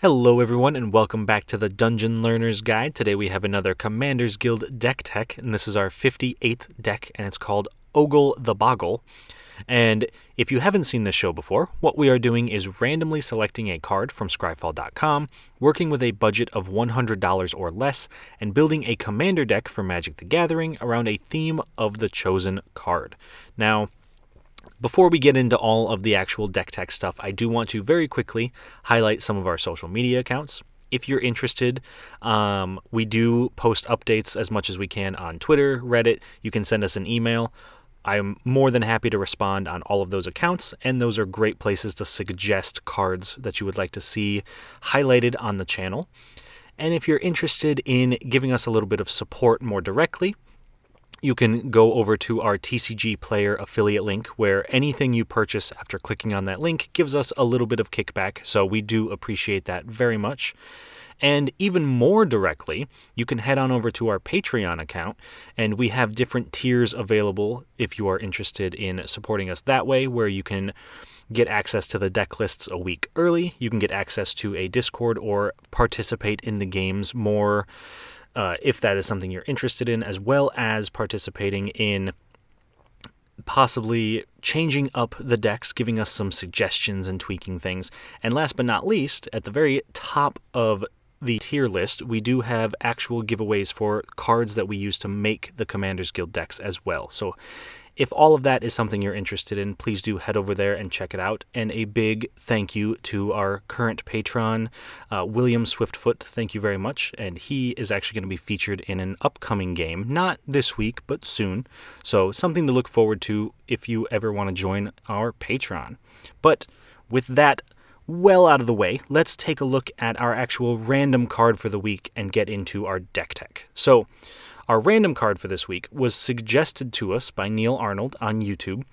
Hello everyone and welcome back to the Dungeon Learner's Guide. Today we have another Commander's Guild deck tech, and this is our 58th deck, and it's called Ogle the Bogle. And if you haven't seen this show before, what we are doing is randomly selecting a card from scryfall.com, working with a budget of $100 or less, and building a commander deck for Magic the Gathering around a theme of the chosen card. Now, before we get into all of the actual deck tech stuff, I do want to very quickly highlight some of our social media accounts. If you're interested, we do post updates as much as we can on Twitter, Reddit. You can send us an email. I'm more than happy to respond on all of those accounts, and those are great places to suggest cards that you would like to see highlighted on the channel. And if you're interested in giving us a little bit of support more directly, you can go over to our TCG Player affiliate link, where anything you purchase after clicking on that link gives us a little bit of kickback, so we do appreciate that very much. And even more directly, you can head on over to our Patreon account, and we have different tiers available if you are interested in supporting us that way, where you can get access to the deck lists a week early, you can get access to a Discord or participate in the games more if that is something you're interested in, as well as participating in possibly changing up the decks, giving us some suggestions and tweaking things. And last but not least, at the very top of the tier list, we do have actual giveaways for cards that we use to make the Commander's Guild decks as well. So if all of that is something you're interested in, please do head over there and check it out. And a big thank you to our current patron, William Swiftfoot. Thank you very much. And he is actually going to be featured in an upcoming game, not this week, but soon. So something to look forward to if you ever want to join our Patreon. But with that well out of the way, let's take a look at our actual random card for the week and get into our deck tech. So our random card for this week was suggested to us by Neil Arnold on YouTube,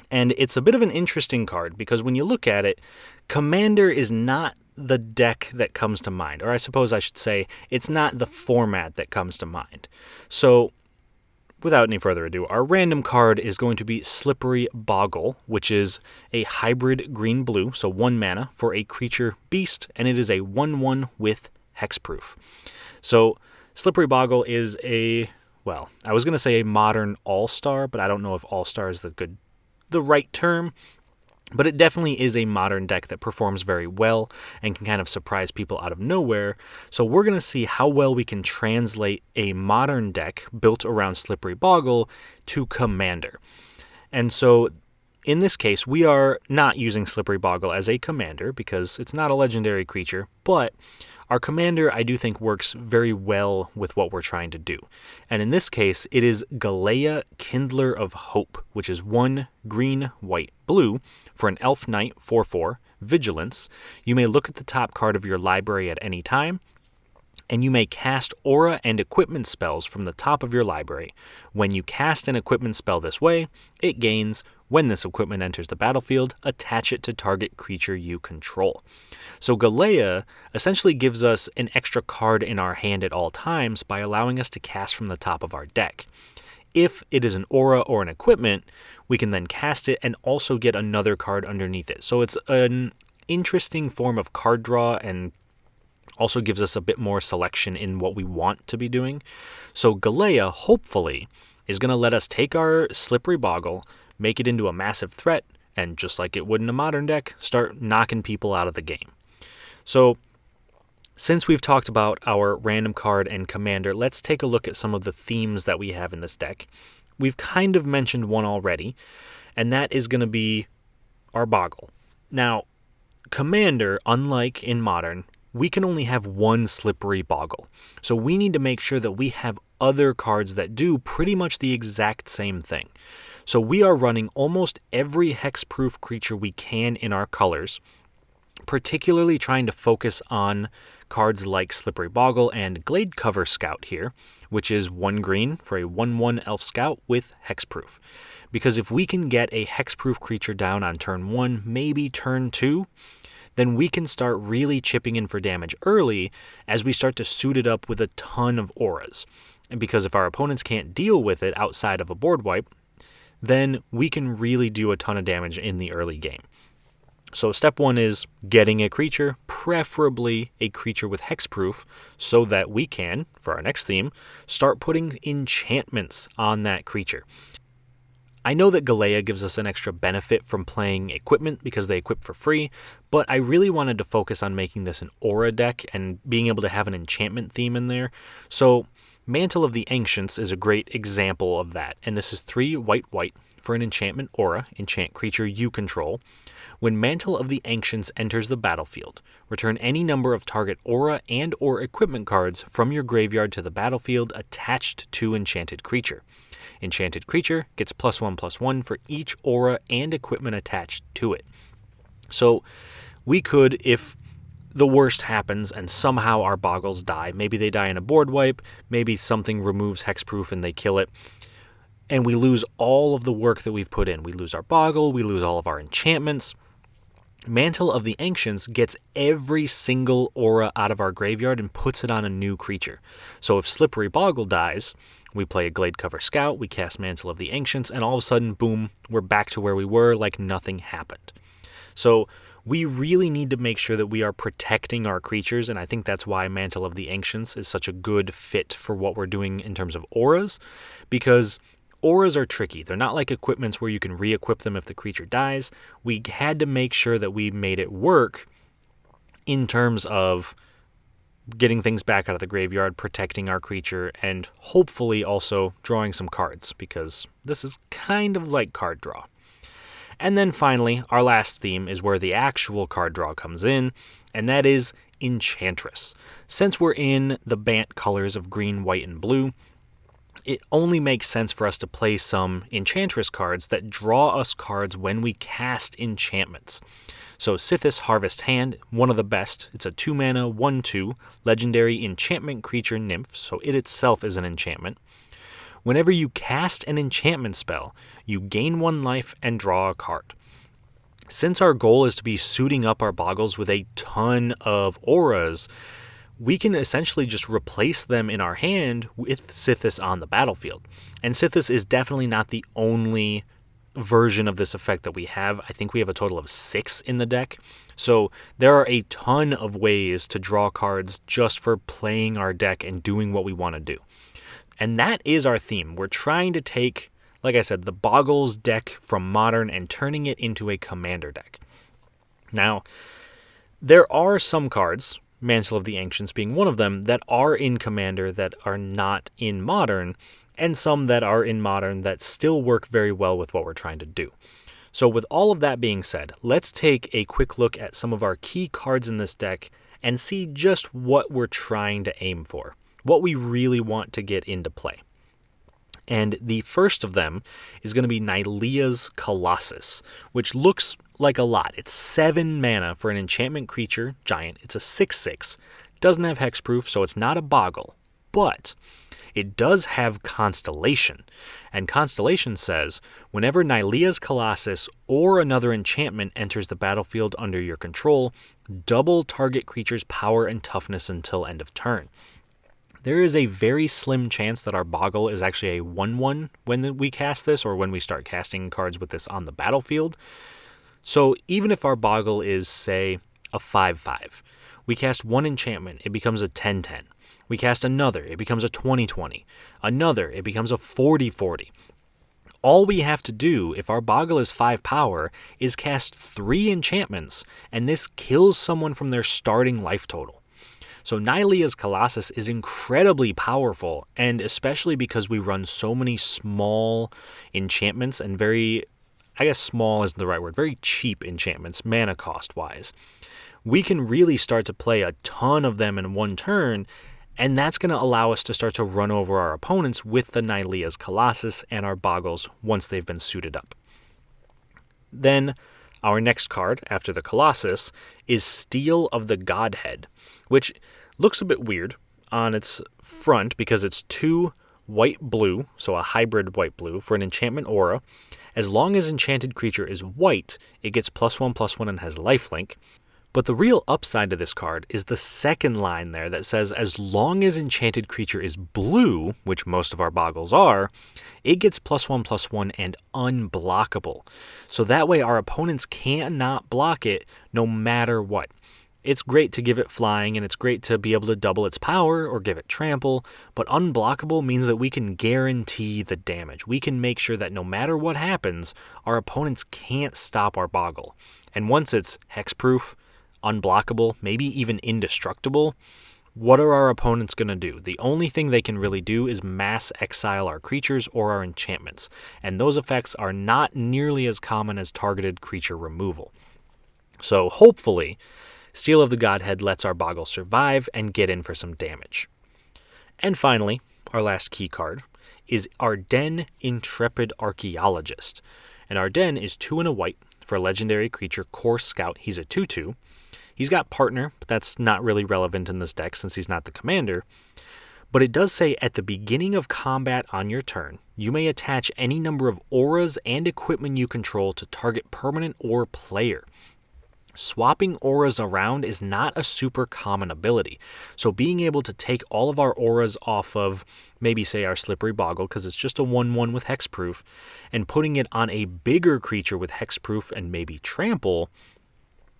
and it's a bit of an interesting card because when you look at it, Commander is not the deck that comes to mind, or I suppose I should say it's not the format that comes to mind. So without any further ado, our random card is going to be Slippery Bogle, which is a hybrid green-blue, so 1 mana for a creature beast, and it is a 1/1 with hexproof. So Slippery Bogle is I was going to say a modern all-star, but I don't know if all-star is the right term. But it definitely is a modern deck that performs very well and can kind of surprise people out of nowhere. So we're going to see how well we can translate a modern deck built around Slippery Bogle to Commander. And so in this case, we are not using Slippery Bogle as a commander because it's not a legendary creature, but our commander, I do think, works very well with what we're trying to do. And in this case, it is Galea, Kindler of Hope, which is 1 green, white, blue for an Elf Knight 4/4, Vigilance. You may look at the top card of your library at any time, and you may cast aura and equipment spells from the top of your library. When you cast an equipment spell this way, it gains, when this equipment enters the battlefield, attach it to target creature you control. So Galea essentially gives us an extra card in our hand at all times by allowing us to cast from the top of our deck. If it is an aura or an equipment, we can then cast it and also get another card underneath it. So it's an interesting form of card draw and also gives us a bit more selection in what we want to be doing. So Galea, hopefully, is going to let us take our Slippery Bogle, make it into a massive threat, and just like it would in a modern deck, start knocking people out of the game. So since we've talked about our random card and commander, let's take a look at some of the themes that we have in this deck. We've kind of mentioned one already, and that is going to be our Bogle. Now, commander, unlike in modern, we can only have one Slippery Bogle. So we need to make sure that we have other cards that do pretty much the exact same thing. So we are running almost every hexproof creature we can in our colors, particularly trying to focus on cards like Slippery Bogle and Gladecover Scout here, which is 1 green for a 1/1 Elf Scout with hexproof. Because if we can get a hexproof creature down on turn 1, maybe turn 2, then we can start really chipping in for damage early as we start to suit it up with a ton of auras. And because if our opponents can't deal with it outside of a board wipe, then we can really do a ton of damage in the early game. So step 1 is getting a creature, preferably a creature with hexproof, so that we can, for our next theme, start putting enchantments on that creature. I know that Galea gives us an extra benefit from playing equipment because they equip for free, but I really wanted to focus on making this an aura deck and being able to have an enchantment theme in there. So Mantle of the Ancients is a great example of that, and this is 3 white for an enchantment aura, enchant creature you control. When Mantle of the Ancients enters the battlefield, return any number of target aura and or equipment cards from your graveyard to the battlefield attached to enchanted creature. Enchanted creature gets +1/+1 for each aura and equipment attached to it. So we could, if the worst happens and somehow our Bogles die, maybe they die in a board wipe, maybe something removes hexproof and they kill it, and we lose all of the work that we've put in. We lose our Bogle, we lose all of our enchantments. Mantle of the Ancients gets every single aura out of our graveyard and puts it on a new creature. So if Slippery Bogle dies, we play a Glade Cover Scout, we cast Mantle of the Ancients, and all of a sudden, boom, we're back to where we were like nothing happened. So we really need to make sure that we are protecting our creatures, and I think that's why Mantle of the Ancients is such a good fit for what we're doing in terms of auras, because auras are tricky. They're not like equipments where you can re-equip them if the creature dies. We had to make sure that we made it work in terms of getting things back out of the graveyard, protecting our creature, and hopefully also drawing some cards, because this is kind of like card draw. And then finally, our last theme is where the actual card draw comes in, and that is Enchantress. Since we're in the Bant colors of green, white, and blue, it only makes sense for us to play some Enchantress cards that draw us cards when we cast enchantments. So Sithis Harvest Hand, one of the best. It's a 2-mana, 1/2, legendary enchantment creature nymph, so it itself is an enchantment. Whenever you cast an enchantment spell, you gain 1 life and draw a card. Since our goal is to be suiting up our Bogles with a ton of auras, we can essentially just replace them in our hand with Sithis on the battlefield. And Sithis is definitely not the only version of this effect that we have. I think we have a total of 6 in the deck. So there are a ton of ways to draw cards just for playing our deck and doing what we want to do. And that is our theme. We're trying to take, like I said, the Bogles deck from Modern and turning it into a Commander deck. Now, there are some cards, Mantle of the Ancients being one of them, that are in Commander that are not in Modern, and some that are in Modern that still work very well with what we're trying to do. So with all of that being said, let's take a quick look at some of our key cards in this deck and see just what we're trying to aim for, what we really want to get into play. And the first of them is going to be Nylea's Colossus, which looks like a lot. It's 7 mana for an enchantment creature, giant. It's a 6/6. Doesn't have hexproof, so it's not a Bogle. But it does have Constellation. And Constellation says, whenever Nylea's Colossus or another enchantment enters the battlefield under your control, double target creature's power and toughness until end of turn. There is a very slim chance that our Bogle is actually a 1/1 when we cast this, or when we start casting cards with this on the battlefield. So even if our Bogle is, say, a 5/5, we cast 1 enchantment, it becomes a 10/10. We cast another, it becomes a 20/20. Another, it becomes a 40/40. All we have to do, if our Bogle is 5 power, is cast 3 enchantments, and this kills someone from their starting life total. So Nylea's Colossus is incredibly powerful, and especially because we run so many small enchantments and small isn't the right word, very cheap enchantments, mana cost-wise. We can really start to play a ton of them in one turn, and that's going to allow us to start to run over our opponents with the Nylea's Colossus and our Bogles once they've been suited up. Then our next card, after the Colossus, is Steel of the Godhead, which looks a bit weird on its front because it's 2 white-blue, so a hybrid white-blue, for an enchantment aura. As long as enchanted creature is white, it gets +1/+1 and has lifelink. But the real upside to this card is the second line there that says as long as enchanted creature is blue, which most of our Bogles are, it gets +1/+1 and unblockable. So that way our opponents cannot block it no matter what. It's great to give it flying, and it's great to be able to double its power or give it trample, but unblockable means that we can guarantee the damage. We can make sure that no matter what happens, our opponents can't stop our Bogle. And once it's hexproof, unblockable, maybe even indestructible, what are our opponents going to do? The only thing they can really do is mass exile our creatures or our enchantments, and those effects are not nearly as common as targeted creature removal. So hopefully, Steel of the Godhead lets our Bogle survive and get in for some damage. And finally, our last key card is Ardenn, Intrepid Archaeologist. And Ardenn is 2 and a white for a legendary creature, Core Scout. He's a 2/2. He's got Partner, but that's not really relevant in this deck since he's not the commander. But it does say at the beginning of combat on your turn, you may attach any number of auras and equipment you control to target permanent or player. Swapping auras around is not a super common ability, so being able to take all of our auras off of maybe say our Slippery Bogle, because it's just a 1/1 with hexproof, and putting it on a bigger creature with hexproof and maybe trample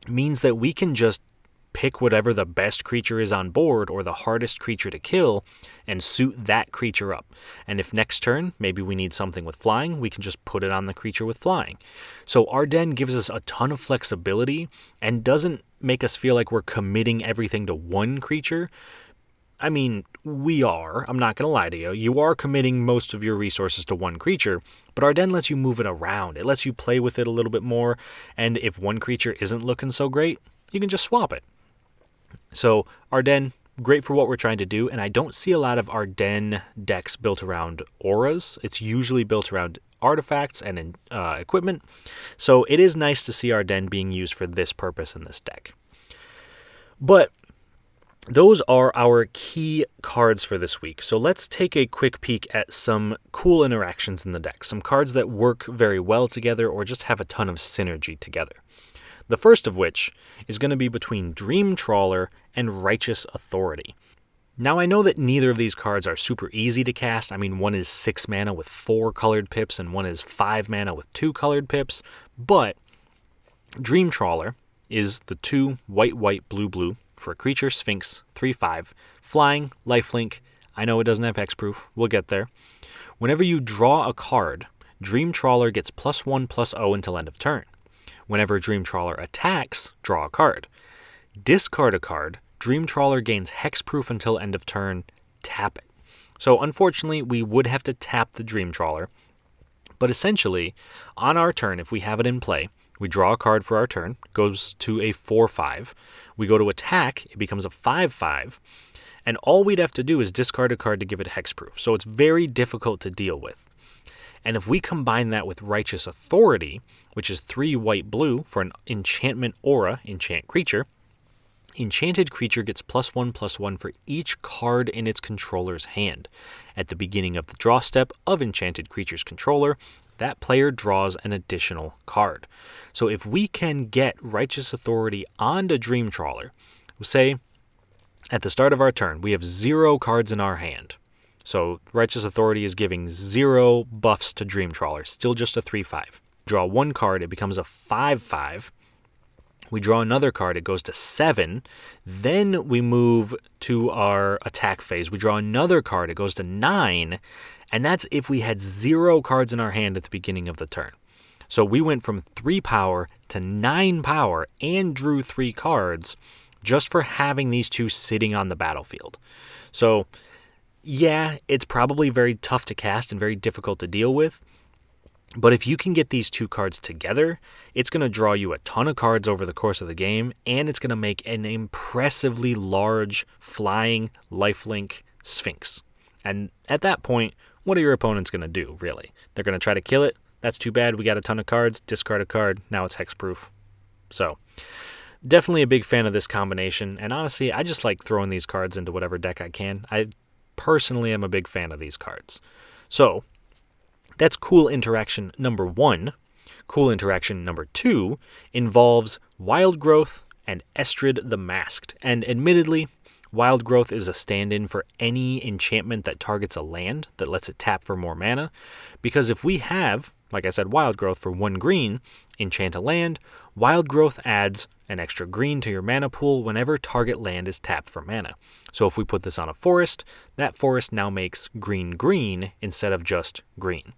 means that we can just pick whatever the best creature is on board or the hardest creature to kill and suit that creature up. And if next turn, maybe we need something with flying, we can just put it on the creature with flying. So Ardenn gives us a ton of flexibility and doesn't make us feel like we're committing everything to one creature. I mean, we are. I'm not going to lie to you. You are committing most of your resources to one creature, but Ardenn lets you move it around. It lets you play with it a little bit more, and if one creature isn't looking so great, you can just swap it. So Ardenn, great for what we're trying to do, and I don't see a lot of Ardenn decks built around auras. It's usually built around artifacts and equipment, so it is nice to see Ardenn being used for this purpose in this deck. But those are our key cards for this week, so let's take a quick peek at some cool interactions in the deck, some cards that work very well together or just have a ton of synergy together. The first of which is going to be between Dream Trawler and Righteous Authority. Now I know that neither of these cards are super easy to cast. I mean, one is 6 mana with 4 colored pips and one is 5 mana with 2 colored pips, but Dream Trawler is the 2 white, blue for a creature, Sphinx, 3/5, flying, lifelink. I know it doesn't have hexproof. We'll get there. Whenever you draw a card, Dream Trawler gets +1/+0 until end of turn. Whenever Dream Trawler attacks, draw a card. Discard a card, Dream Trawler gains hexproof until end of turn, tap it. So unfortunately, we would have to tap the Dream Trawler, but essentially, on our turn, if we have it in play, we draw a card for our turn, goes to a 4/5. We go to attack, it becomes a 5/5, and all we'd have to do is discard a card to give it hexproof. So it's very difficult to deal with. And if we combine that with Righteous Authority, which is 3 white-blue for an enchantment aura, enchant creature, enchanted creature gets +1/+1 for each card in its controller's hand. At the beginning of the draw step of enchanted creature's controller, that player draws an additional card. So if we can get Righteous Authority onto Dream Trawler, say at the start of our turn, we have 0 cards in our hand. So Righteous Authority is giving 0 buffs to Dream Trawler, still just a 3/5. Draw 1 card, it becomes a 5/5. We draw another card, it goes to 7. Then we move to our attack phase. We draw another card, it goes to 9. And that's if we had 0 cards in our hand at the beginning of the turn. So we went from 3 power to 9 power and drew 3 cards just for having these two sitting on the battlefield. So yeah, it's probably very tough to cast and very difficult to deal with. But if you can get these 2 cards together, it's going to draw you a ton of cards over the course of the game, and it's going to make an impressively large flying lifelink Sphinx. And at that point, what are your opponents going to do, really? They're going to try to kill it. That's too bad. We got a ton of cards. Discard a card. Now it's hexproof. So definitely a big fan of this combination. And honestly, I just like throwing these cards into whatever deck I can. I personally am a big fan of these cards. So that's cool interaction number 1. Cool interaction number 2 involves Wild Growth and Estrid the Masked. And admittedly, Wild Growth is a stand-in for any enchantment that targets a land that lets it tap for more mana, because if we have, like I said, Wild Growth for 1 green, enchant a land, Wild Growth adds an extra green to your mana pool whenever target land is tapped for mana. So if we put this on a forest, that forest now makes green instead of just green.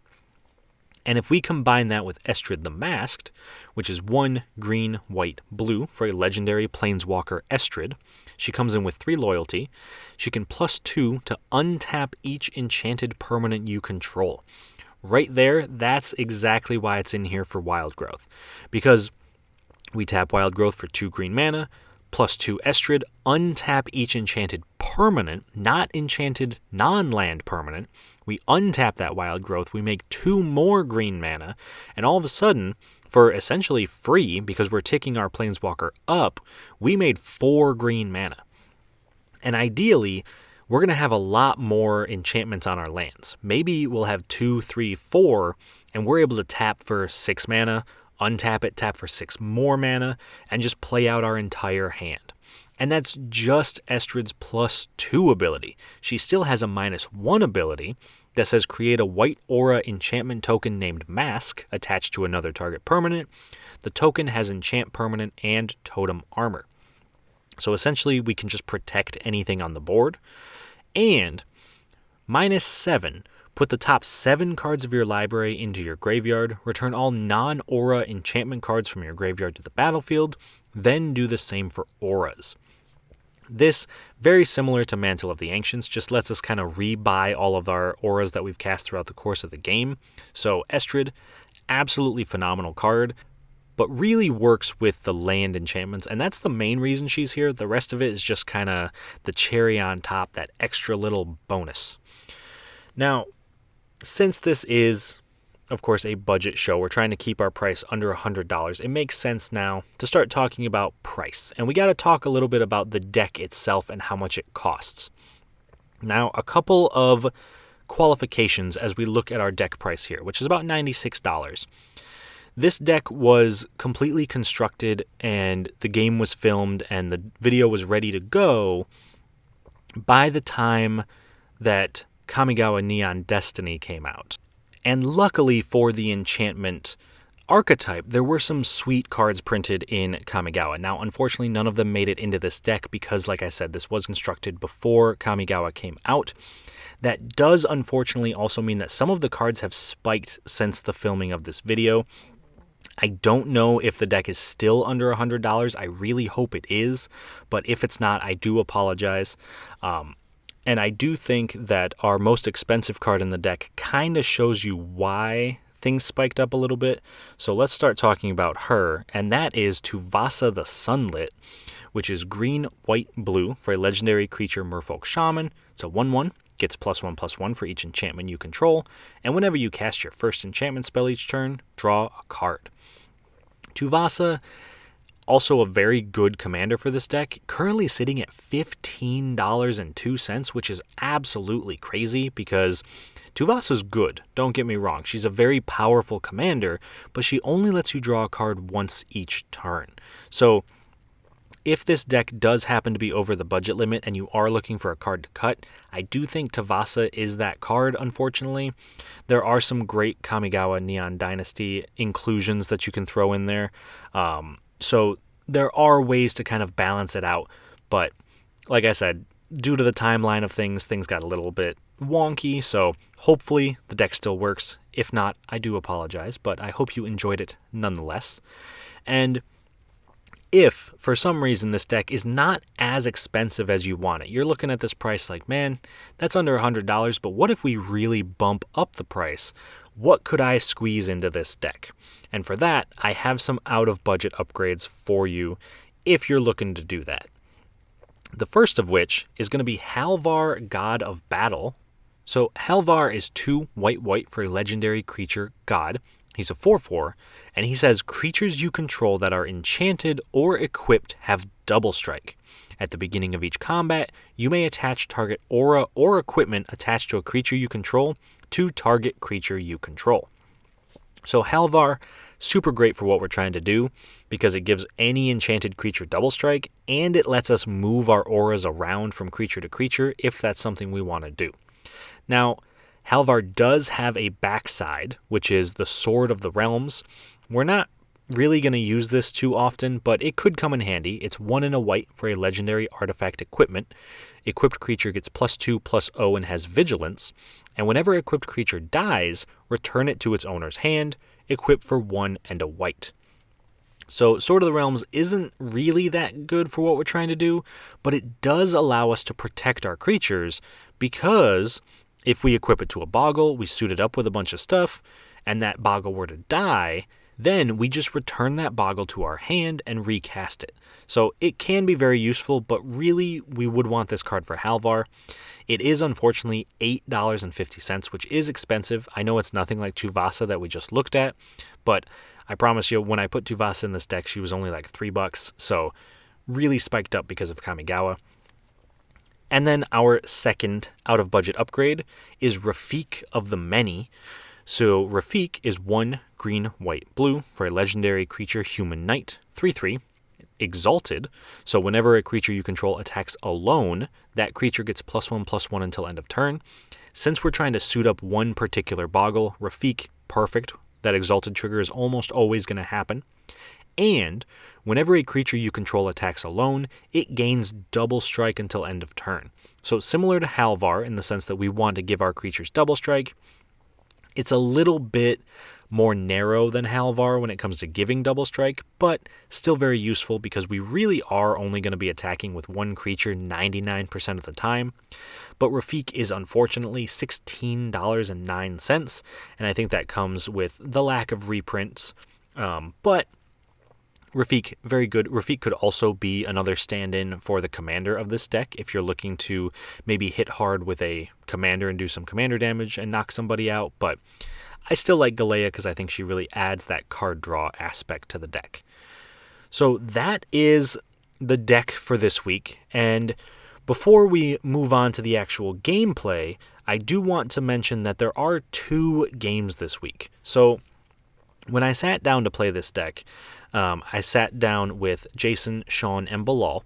And if we combine that with Estrid the Masked, which is 1 green, white, blue for a legendary planeswalker Estrid, she comes in with 3 loyalty. She can +2 to untap each enchanted permanent you control. Right there, that's exactly why it's in here for Wild Growth. Because we tap Wild Growth for 2 green mana, +2 Estrid, untap each enchanted permanent, not enchanted non-land permanent. We untap that Wild Growth, we make 2 more green mana, and all of a sudden, for essentially free, because we're ticking our Planeswalker up, we made 4 green mana. And ideally, we're going to have a lot more enchantments on our lands. Maybe we'll have 2, 3, 4, and we're able to tap for 6 mana, untap it, tap for 6 more mana, and just play out our entire hand. And that's just Estrid's +2 ability. She still has a -1 ability that says create a white aura enchantment token named Mask attached to another target permanent. The token has enchant permanent and totem armor. So essentially we can just protect anything on the board. And -7, put the top 7 cards of your library into your graveyard, return all non-aura enchantment cards from your graveyard to the battlefield, then do the same for auras. This, very similar to Mantle of the Ancients, just lets us kind of rebuy all of our auras that we've cast throughout the course of the game. So Estrid, absolutely phenomenal card, but really works with the land enchantments, and that's the main reason she's here. The rest of it is just kind of the cherry on top, that extra little bonus. Now, since this is, of course, a budget show, we're trying to keep our price under $100, it makes sense now to start talking about price. And we got to talk a little bit about the deck itself and how much it costs. Now, a couple of qualifications as we look at our deck price here, which is about $96. This deck was completely constructed and the game was filmed and the video was ready to go by the time that Kamigawa Neon Destiny came out. And luckily for the enchantment archetype, there were some sweet cards printed in Kamigawa. Now, unfortunately, none of them made it into this deck because, like I said, this was constructed before Kamigawa came out. That does, unfortunately, also mean that some of the cards have spiked since the filming of this video. I don't know if the deck is still under $100. I really hope it is, but if it's not, I do apologize. And I do think that our most expensive card in the deck kind of shows you why things spiked up a little bit. So let's start talking about her, and that is Tuvasa the Sunlit, which is green, white, blue for a legendary creature Merfolk Shaman. It's a 1/1, gets +1/+1 for each enchantment you control, and whenever you cast your first enchantment spell each turn, draw a card. Tuvasa, also a very good commander for this deck, currently sitting at $15.02, which is absolutely crazy because Tuvasa's good, don't get me wrong. She's a very powerful commander, but she only lets you draw a card once each turn. So if this deck does happen to be over the budget limit and you are looking for a card to cut, I do think Tuvasa is that card, unfortunately. There are some great Kamigawa Neon Dynasty inclusions that you can throw in there. So there are ways to kind of balance it out, but like I said, due to the timeline of things got a little bit wonky, so hopefully the deck still works. If not, I do apologize, but I hope you enjoyed it nonetheless. And if, for some reason, this deck is not as expensive as you want it, you're looking at this price like, man, that's under $100, but what if we really bump up the price? What could I squeeze into this deck? And for that, I have some out-of-budget upgrades for you if you're looking to do that. The first of which is going to be Halvar, God of Battle. So Halvar is 2 white for a legendary creature god. He's a 4/4, and he says creatures you control that are enchanted or equipped have double strike. At the beginning of each combat, you may attach target aura or equipment attached to a creature you control to target creature you control. So Halvar, Super great for what we're trying to do because it gives any enchanted creature double strike, and it lets us move our auras around from creature to creature if that's something we want to do. Now, Halvar does have a backside, which is the Sword of the Realms. We're not really going to use this too often, but it could come in handy. It's 1 and a white for a legendary artifact equipment. Equipped creature gets +2/+0 and has vigilance. And whenever equipped creature dies, return it to its owner's hand, equipped for 1 and a white. So Sword of the Realms isn't really that good for what we're trying to do, but it does allow us to protect our creatures because if we equip it to a Bogle, we suit it up with a bunch of stuff, and that Bogle were to die, then we just return that Bogle to our hand and recast it. So it can be very useful, but really we would want this card for Halvar. It is unfortunately $8.50, which is expensive. I know it's nothing like Tuvasa that we just looked at, but I promise you, when I put Tuvasa in this deck, she was only like $3, so really spiked up because of Kamigawa. And then our second out-of-budget upgrade is Rafiq of the Many. So Rafiq is 1 green, white, blue for a legendary creature human knight, 3/3, exalted. So whenever a creature you control attacks alone, that creature gets +1/+1 until end of turn. Since we're trying to suit up one particular Bogle, Rafiq, perfect. That exalted trigger is almost always going to happen. And whenever a creature you control attacks alone, it gains double strike until end of turn. So similar to Halvar in the sense that we want to give our creatures double strike. It's a little bit more narrow than Halvar when it comes to giving double strike, but still very useful because we really are only going to be attacking with one creature 99% of the time. But Rafiq is unfortunately $16.09, and I think that comes with the lack of reprints. But Rafiq, very good. Rafiq could also be another stand-in for the commander of this deck if you're looking to maybe hit hard with a commander and do some commander damage and knock somebody out, but I still like Galea because I think she really adds that card draw aspect to the deck. So that is the deck for this week, and before we move on to the actual gameplay, I do want to mention that there are 2 games this week. So when I sat down to play this deck, I sat down with Jason, Shawn, and Bilal,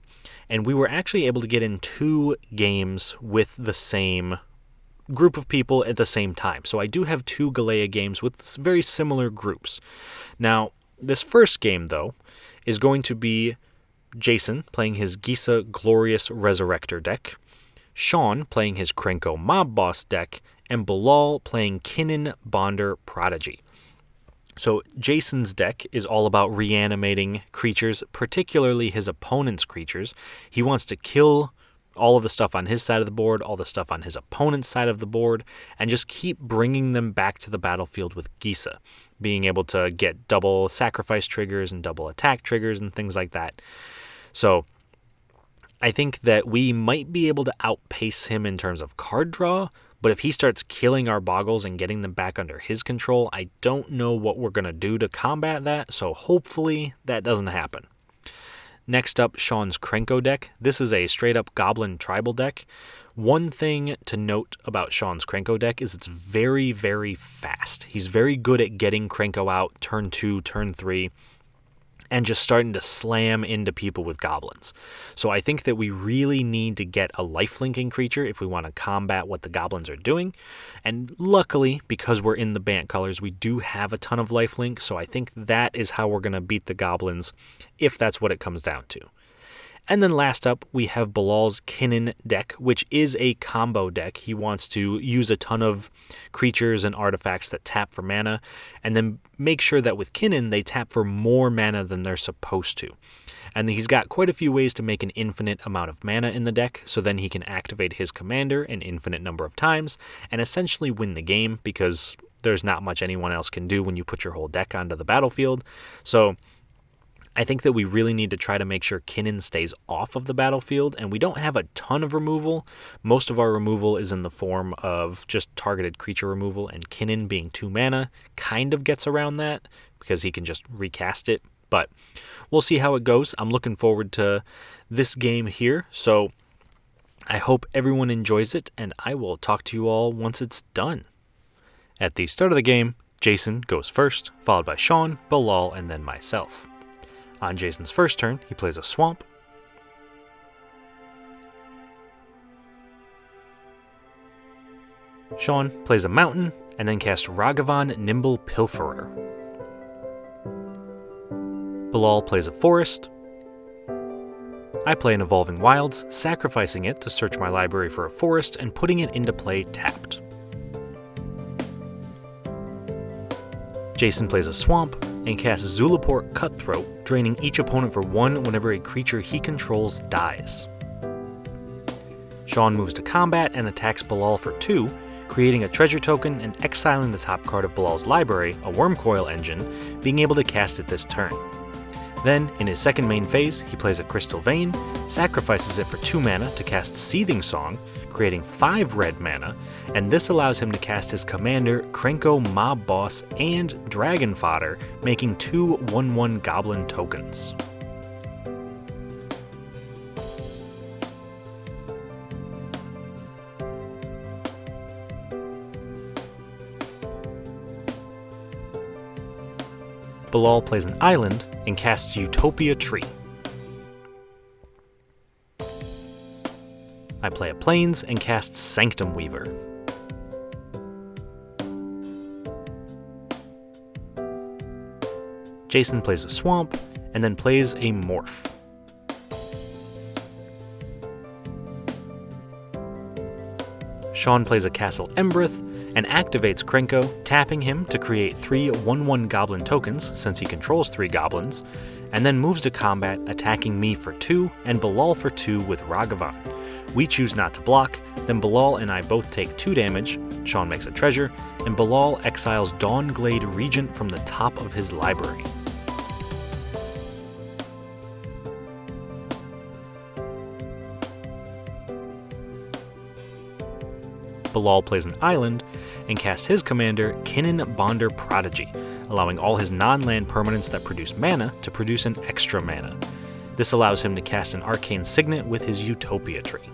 and we were actually able to get in 2 games with the same group of people at the same time. So I do have 2 Galea games with very similar groups. Now, this first game, though, is going to be Jason playing his Gisa Glorious Resurrector deck, Shawn playing his Krenko Mob Boss deck, and Bilal playing Kinnan Bonder Prodigy. So Jason's deck is all about reanimating creatures, particularly his opponent's creatures. He wants to kill all of the stuff on his side of the board, all the stuff on his opponent's side of the board, and just keep bringing them back to the battlefield with Gisa, being able to get double sacrifice triggers and double attack triggers and things like that. So I think that we might be able to outpace him in terms of card draw, but if he starts killing our Bogles and getting them back under his control, I don't know what we're going to do to combat that, so hopefully that doesn't happen. Next up, Shawn's Krenko deck. This is a straight-up Goblin tribal deck. One thing to note about Shawn's Krenko deck is it's very, very fast. He's very good at getting Krenko out turn 2, turn 3, and just starting to slam into people with goblins. So I think that we really need to get a lifelinking creature if we want to combat what the goblins are doing. And luckily, because we're in the Bant colors, we do have a ton of lifelink, so I think that is how we're going to beat the goblins, if that's what it comes down to. And then last up, we have Bilal's Kinnan deck, which is a combo deck. He wants to use a ton of creatures and artifacts that tap for mana, and then make sure that with Kinnan, they tap for more mana than they're supposed to. And he's got quite a few ways to make an infinite amount of mana in the deck, so then he can activate his commander an infinite number of times, and essentially win the game, because there's not much anyone else can do when you put your whole deck onto the battlefield. So I think that we really need to try to make sure Kinnan stays off of the battlefield, and we don't have a ton of removal. Most of our removal is in the form of just targeted creature removal, and Kinnan being 2 mana kind of gets around that because he can just recast it, but we'll see how it goes. I'm looking forward to this game here, so I hope everyone enjoys it, and I will talk to you all once it's done. At the start of the game, Jason goes first, followed by Shawn, Bilal, and then myself. On Jason's first turn, he plays a swamp. Shawn plays a mountain, and then casts Ragavan, Nimble Pilferer. Bilal plays a forest. I play an Evolving Wilds, sacrificing it to search my library for a forest and putting it into play tapped. Jason plays a swamp and casts Zulaport Cutthroat, draining each opponent for 1 whenever a creature he controls dies. Shawn moves to combat and attacks Bilal for 2, creating a treasure token and exiling the top card of Bilal's library, a Wormcoil Engine, being able to cast it this turn. Then, in his second main phase, he plays a Crystal Vein, sacrifices it for 2 mana to cast Seething Song, creating 5 red mana, and this allows him to cast his commander, Krenko Mob Boss, and Dragon Fodder, making 2 1/1 Goblin tokens. Bilal plays an island and casts Utopia Tree. I play a Plains and cast Sanctum Weaver. Jason plays a Swamp and then plays a Morph. Shawn plays a Castle Embreth and activates Krenko, tapping him to create 3 1/1 Goblin tokens since he controls 3 goblins, and then moves to combat, attacking me for 2 and Bilal for 2 with Ragavan. We choose not to block, then Bilal and I both take 2 damage, Shawn makes a treasure, and Bilal exiles Dawnglade Regent from the top of his library. Bilal plays an island and casts his commander, Kinnan Bonder Prodigy, allowing all his non-land permanents that produce mana to produce an extra mana. This allows him to cast an Arcane Signet with his Utopia Tree.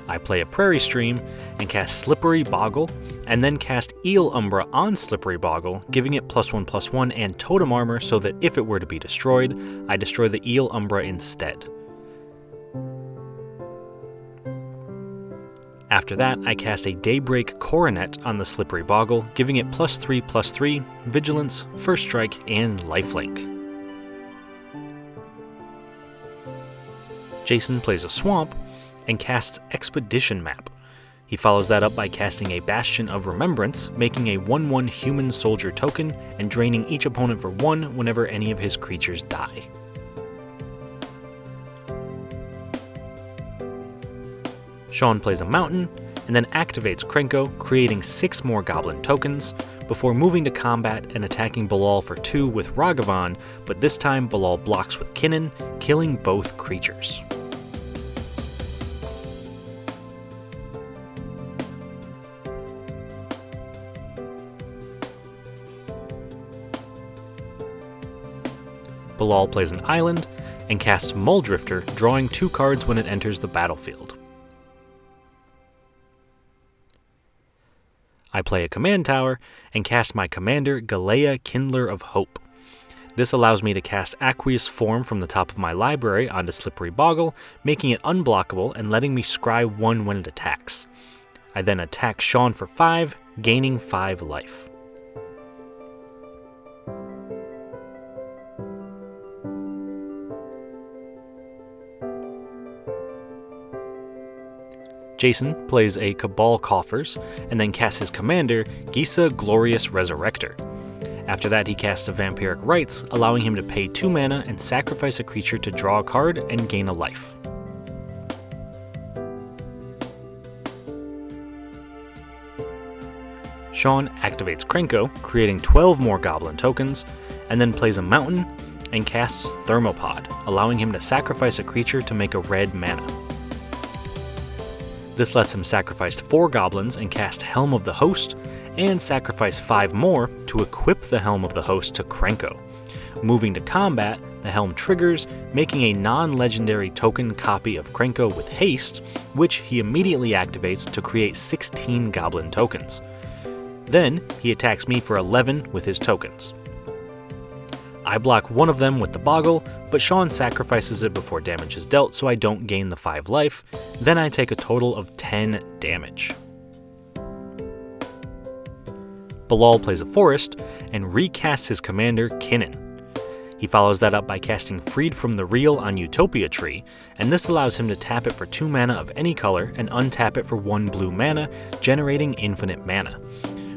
I play a Prairie Stream and cast Slippery Bogle, and then cast Eel Umbra on Slippery Bogle, giving it +1/+1 and Totem Armor so that if it were to be destroyed, I destroy the Eel Umbra instead. After that, I cast a Daybreak Coronet on the Slippery Bogle, giving it +3/+3, Vigilance, First Strike, and Lifelink. Jason plays a Swamp and casts Expedition Map. He follows that up by casting a Bastion of Remembrance, making a 1/1 Human Soldier token and draining each opponent for 1 whenever any of his creatures die. Shawn plays a Mountain, and then activates Krenko, creating 6 more Goblin tokens, before moving to combat and attacking Bilal for 2 with Ragavan, but this time Bilal blocks with Kinnan, killing both creatures. Bilal plays an island, and casts Muldrifter, drawing 2 cards when it enters the battlefield. I play a command tower and cast my commander, Galea, Kindler of Hope. This allows me to cast Aqueous Form from the top of my library onto Slippery Bogle, making it unblockable and letting me scry 1 when it attacks. I then attack Shawn for 5, gaining 5 life. Jason plays a Cabal Coffers, and then casts his commander, Gisa Glorious Resurrector. After that, he casts a Vampiric Rites, allowing him to pay 2 mana and sacrifice a creature to draw a card and gain a life. Shawn activates Krenko, creating 12 more Goblin tokens, and then plays a Mountain and casts Thermopod, allowing him to sacrifice a creature to make a red mana. This lets him sacrifice 4 goblins and cast Helm of the Host, and sacrifice 5 more to equip the Helm of the Host to Krenko. Moving to combat, the Helm triggers, making a non-legendary token copy of Krenko with haste, which he immediately activates to create 16 goblin tokens. Then he attacks me for 11 with his tokens. I block one of them with the Bogle, but Shawn sacrifices it before damage is dealt so I don't gain the 5 life, then I take a total of 10 damage. Bilal plays a forest and recasts his commander Kinnan. He follows that up by casting Freed from the Real on Utopia Tree, and this allows him to tap it for 2 mana of any color and untap it for 1 blue mana, generating infinite mana.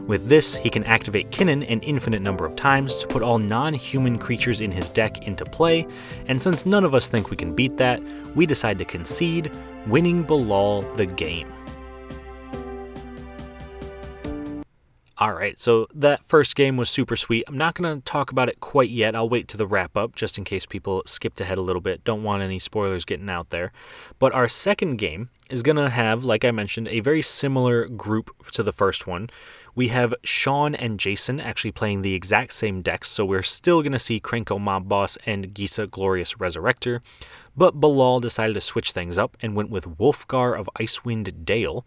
With this, he can activate Kinnan an infinite number of times to put all non-human creatures in his deck into play, and since none of us think we can beat that, we decide to concede, winning Bilal the game. Alright, so that first game was super sweet. I'm not going to talk about it quite yet. I'll wait to the wrap up just in case people skipped ahead a little bit. Don't want any spoilers getting out there. But our second game is going to have, like I mentioned, a very similar group to the first one. We have Shawn and Jason actually playing the exact same decks, so we're still going to see Krenko Mob Boss and Gisa Glorious Resurrector. But Bilal decided to switch things up and went with Wolfgar of Icewind Dale.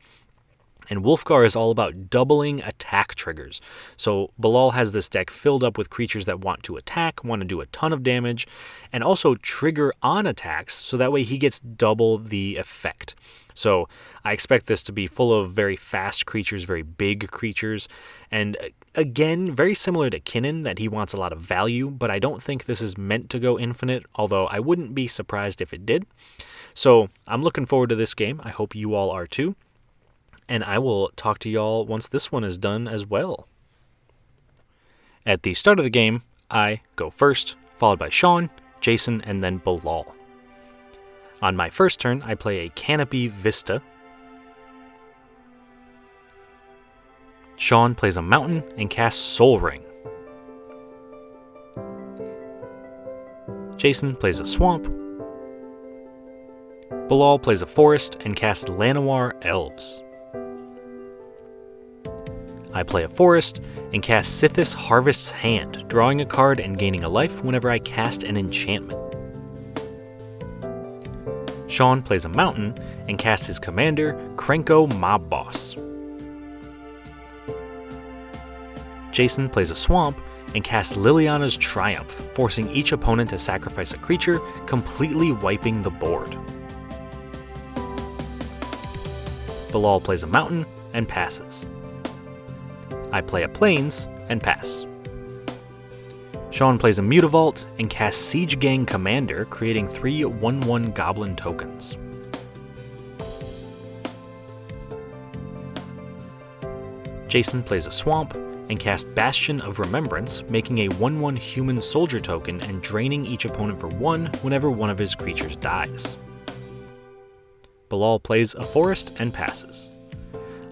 And Wolfgar is all about doubling attack triggers. So Bilal has this deck filled up with creatures that want to attack, want to do a ton of damage, and also trigger on attacks, so that way he gets double the effect. So I expect this to be full of very fast creatures, very big creatures, and again, very similar to Kinnan, that he wants a lot of value, but I don't think this is meant to go infinite, although I wouldn't be surprised if it did. So I'm looking forward to this game. I hope you all are too. And I will talk to y'all once this one is done as well. At the start of the game, I go first, followed by Shawn, Jason, and then Bilal. On my first turn, I play a Canopy Vista. Shawn plays a mountain and casts Soul Ring. Jason plays a swamp. Bilal plays a forest and casts Llanowar Elves. I play a forest and cast Sithis Harvest's Hand, drawing a card and gaining a life whenever I cast an enchantment. Shawn plays a mountain and casts his commander, Krenko Mob Boss. Jason plays a swamp and casts Liliana's Triumph, forcing each opponent to sacrifice a creature, completely wiping the board. Bilal plays a mountain and passes. I play a Plains and pass. Shawn plays a Mutavault and casts Siege Gang Commander, creating 3 1/1 Goblin tokens. Jason plays a Swamp and casts Bastion of Remembrance, making a 1/1 Human Soldier token and draining each opponent for 1 whenever one of his creatures dies. Bilal plays a Forest and passes.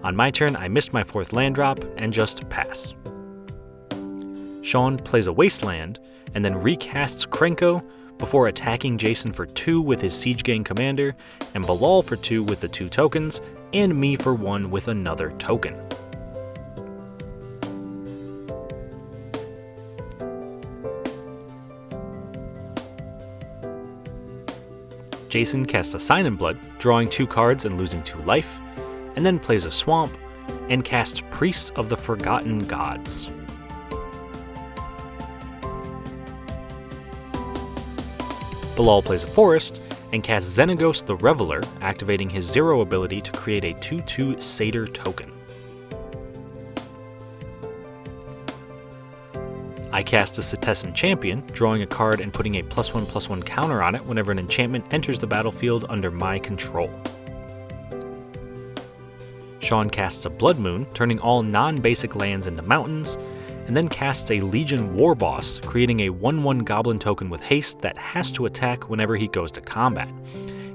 On my turn, I missed my 4th land drop and just pass. Shawn plays a Wasteland and then recasts Krenko before attacking Jason for 2 with his Siege Gang Commander, and Bilal for 2 with the 2 tokens, and me for 1 with another token. Jason casts a Sign in Blood, drawing 2 cards and losing 2 life, and then plays a Swamp and casts Priest of the Forgotten Gods. Bilal plays a Forest and casts Xenagos the Reveler, activating his 0 ability to create a 2/2 Satyr token. I cast a Setessan Champion, drawing a card and putting a +1/+1 counter on it whenever an enchantment enters the battlefield under my control. Shawn casts a Blood Moon, turning all non-basic lands into mountains, and then casts a Legion War Boss, creating a 1/1 Goblin token with haste that has to attack whenever he goes to combat.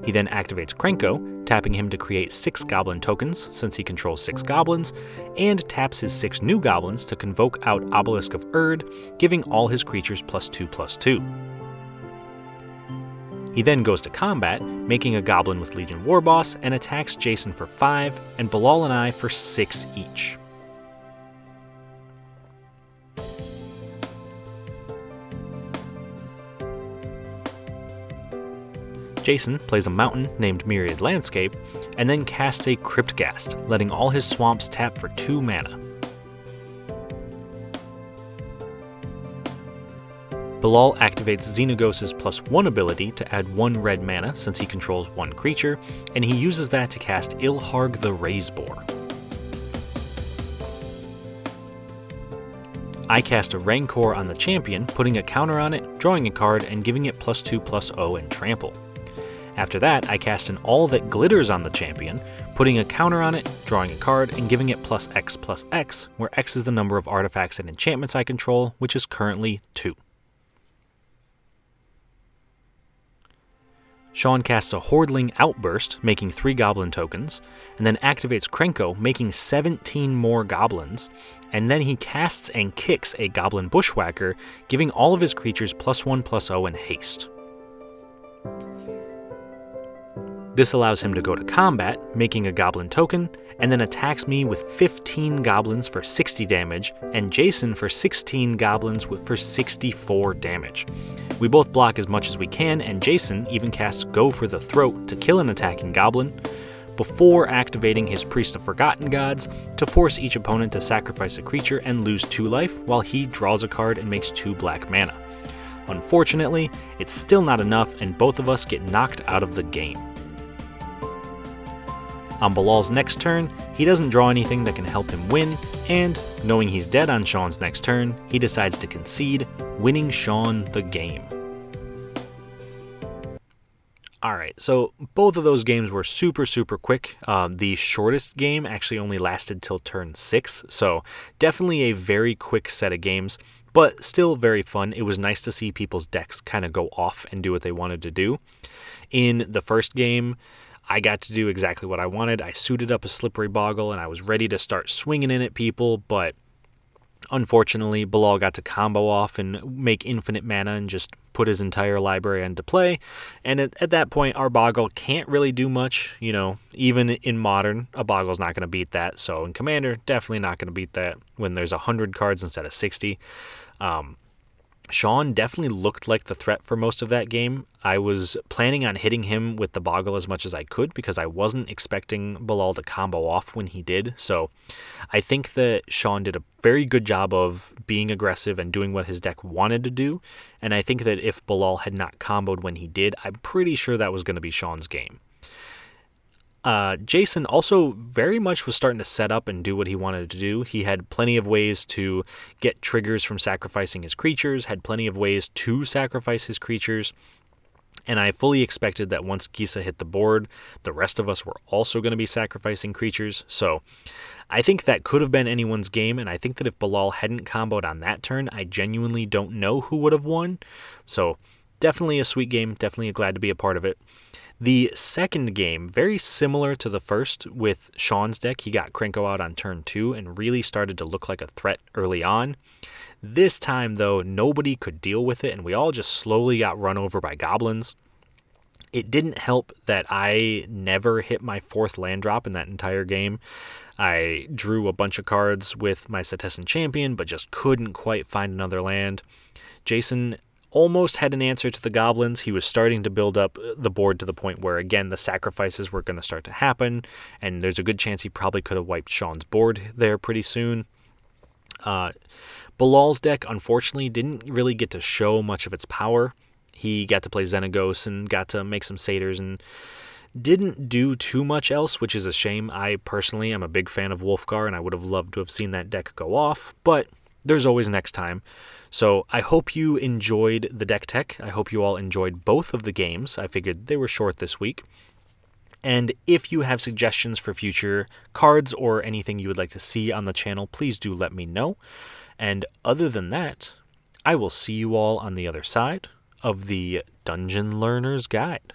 He then activates Krenko, tapping him to create 6 Goblin tokens since he controls 6 Goblins, and taps his 6 new Goblins to convoke out Obelisk of Erd, giving all his creatures +2/+2. He then goes to combat, making a Goblin with Legion War Boss, and attacks Jason for 5, and Bilal and I for 6 each. Jason plays a mountain named Myriad Landscape, and then casts a Cryptghast, letting all his swamps tap for 2 mana. Bilal activates Xenagos' +1 ability to add 1 red mana since he controls 1 creature, and he uses that to cast Ilharg the Razeboar. I cast a Rancor on the champion, putting a counter on it, drawing a card, and giving it +2/+0 and trample. After that, I cast an All That Glitters on the champion, putting a counter on it, drawing a card, and giving it +X/+X, where X is the number of artifacts and enchantments I control, which is currently 2. Shawn casts a Hordling Outburst, making 3 goblin tokens, and then activates Krenko, making 17 more goblins, and then he casts and kicks a Goblin Bushwhacker, giving all of his creatures +1/+0 and haste. This allows him to go to combat, making a goblin token, and then attacks me with 15 goblins for 60 damage, and Jason for 16 goblins for 64 damage. We both block as much as we can, and Jason even casts Go for the Throat to kill an attacking goblin, before activating his Priest of Forgotten Gods to force each opponent to sacrifice a creature and lose 2 life, while he draws a card and makes 2 black mana. Unfortunately, it's still not enough, and both of us get knocked out of the game. On Bilal's next turn, he doesn't draw anything that can help him win, and, knowing he's dead on Shawn's next turn, he decides to concede, winning Shawn the game. Alright, so both of those games were super quick. The shortest game actually only lasted till turn 6, so definitely a very quick set of games, but still very fun. It was nice to see people's decks kind of go off and do what they wanted to do. In the first game, I got to do exactly what I wanted. I suited up a Slippery Bogle and I was ready to start swinging in at people, but unfortunately, Bilal got to combo off and make infinite mana and just put his entire library into play. And at that point, our Bogle can't really do much. You know, even in Modern, a Bogle's not going to beat that. So in Commander, definitely not going to beat that when there's 100 cards instead of 60. Shawn definitely looked like the threat for most of that game. I was planning on hitting him with the Bogle as much as I could because I wasn't expecting Bilal to combo off when he did. So I think that Shawn did a very good job of being aggressive and doing what his deck wanted to do. And I think that if Bilal had not comboed when he did, I'm pretty sure that was going to be Shawn's game. Jason also very much was starting to set up and do what he wanted to do. He had plenty of ways to get triggers from sacrificing his creatures, had plenty of ways to sacrifice his creatures, and I fully expected that once Gisa hit the board, the rest of us were also going to be sacrificing creatures. So I think that could have been anyone's game, and I think that if Bilal hadn't comboed on that turn, I genuinely don't know who would have won. So definitely a sweet game, definitely glad to be a part of it. The second game, very similar to the first with Shawn's deck. He got Krenko out on turn 2 and really started to look like a threat early on. This time, though, nobody could deal with it, and we all just slowly got run over by goblins. It didn't help that I never hit my 4th land drop in that entire game. I drew a bunch of cards with my Setessan Champion, but just couldn't quite find another land. Jason almost had an answer to the goblins. He was starting to build up the board to the point where, again, the sacrifices were going to start to happen, and there's a good chance he probably could have wiped Shawn's board there pretty soon. Bilal's deck, unfortunately, didn't really get to show much of its power. He got to play Xenagos and got to make some satyrs and didn't do too much else, which is a shame. I personally am a big fan of Wolfgar, and I would have loved to have seen that deck go off, but there's always next time. So I hope you enjoyed the deck tech. I hope you all enjoyed both of the games. I figured they were short this week. And if you have suggestions for future cards or anything you would like to see on the channel, please do let me know. And other than that, I will see you all on the other side of the Dungeon Learner's Guide.